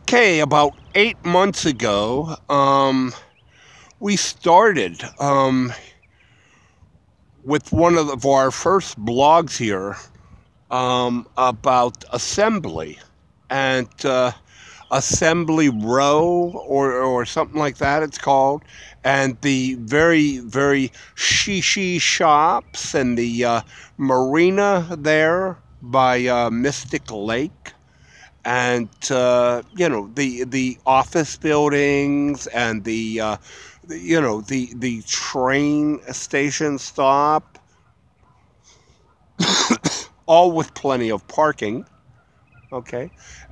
Okay, about 8 months ago, we started with one of our first blogs here about assembly and assembly row or something like that it's called, and the very shishi shops and the marina there by Mystic Lake, and the office buildings and the train station stop, all with plenty of parking. Okay,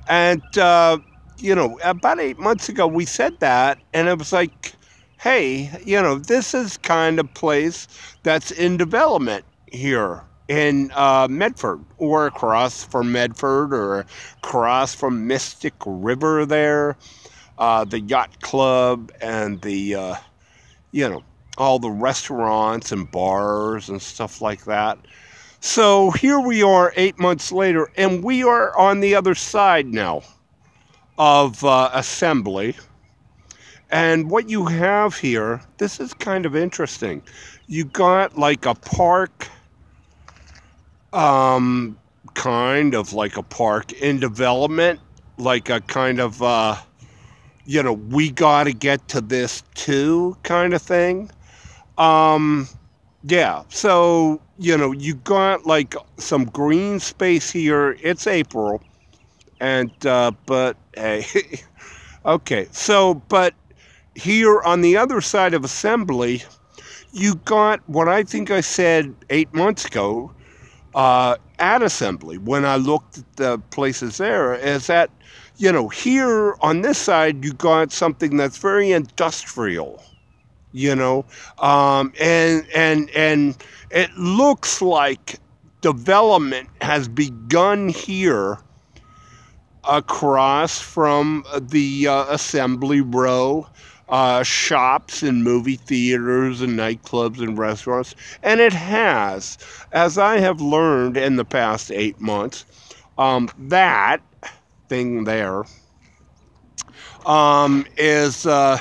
and about 8 months ago we said that, and it was like, hey, this is kind of place that's in development here in Medford, or across from Medford, or across from Mystic River there, the yacht club and the all the restaurants and bars and stuff like that. So here we are 8 months later, and we are on the other side now of assembly. And what you have here, this is kind of interesting. You got like a park, kind of like a park in development, like a kind of, we got to get to this too kind of thing. Yeah, so, you got like some green space here. It's April, and, but, hey, okay, so, but here on the other side of assembly, you got what I think I said 8 months ago, at assembly, when I looked at the places there, is that, here on this side, you got something that's very industrial, and it looks like development has begun here across from the assembly row, shops and movie theaters and nightclubs and restaurants. And it has, as I have learned in the past 8 months, that thing there is a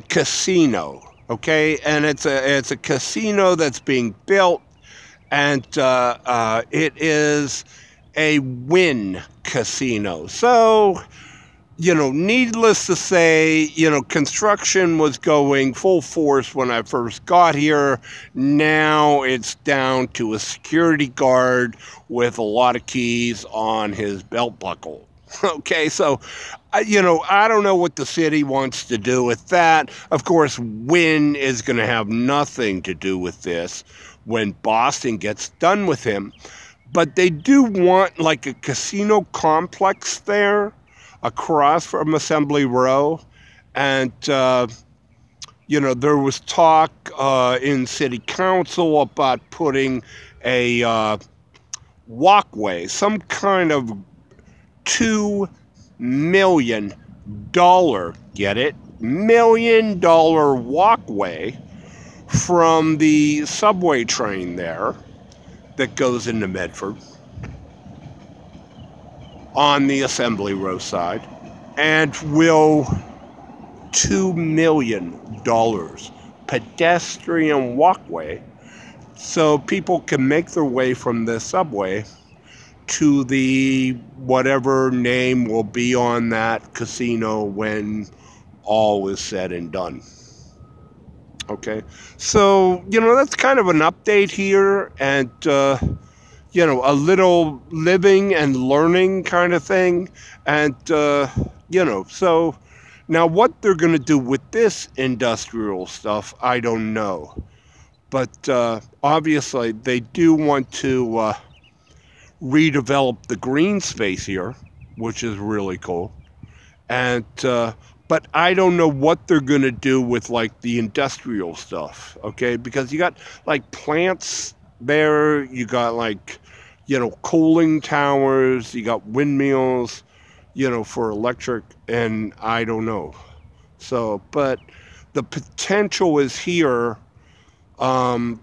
casino, okay? And it's a casino that's being built, and it is a Wynn casino. So, needless to say, construction was going full force when I first got here. Now it's down to a security guard with a lot of keys on his belt buckle. Okay, so, I don't know what the city wants to do with that. Of course, Wynn is going to have nothing to do with this when Boston gets done with him. But they do want like a casino complex there across from Assembly Row. And, there was talk in City Council about putting a walkway, some kind of $2 million, get it? $1 million walkway from the subway train there that goes into Medford on the Assembly Row side, and will $2 million pedestrian walkway, so people can make their way from the subway to the whatever name will be on that casino when all is said and done. Okay, so, that's kind of an update here, and, a little living and learning kind of thing. And, so now what they're going to do with this industrial stuff, I don't know. But obviously they do want to redevelop the green space here, which is really cool. And, but I don't know what they're going to do with, like, the industrial stuff, okay? Because you got, like, plants there, you got, like, cooling towers, you got windmills, for electric, and I don't know. So, but the potential is here. From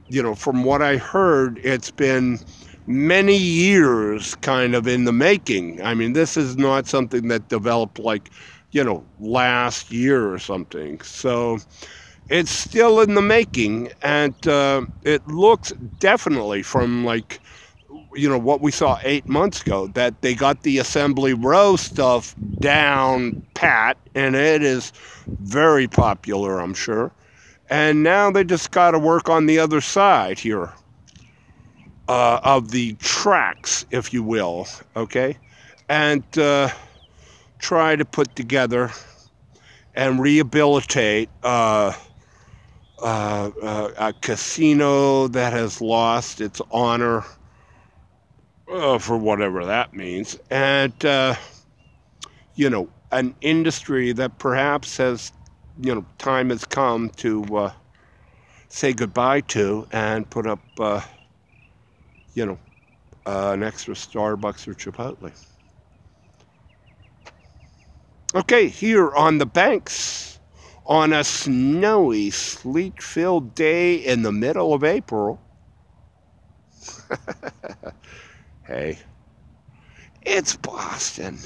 what I heard, it's been many years kind of in the making. I mean, this is not something that developed like, last year or something. So it's still in the making, and it looks definitely from like, what we saw 8 months ago, that they got the assembly row stuff down pat, and it is very popular, I'm sure. And now they just got to work on the other side here of the tracks, if you will, okay? And try to put together and rehabilitate a casino that has lost its honor, for whatever that means, and an industry that perhaps has, time has come to say goodbye to, and put up, an extra Starbucks or Chipotle. Okay, here on the banks, on a snowy, sleet-filled day in the middle of April. Hey, it's Boston.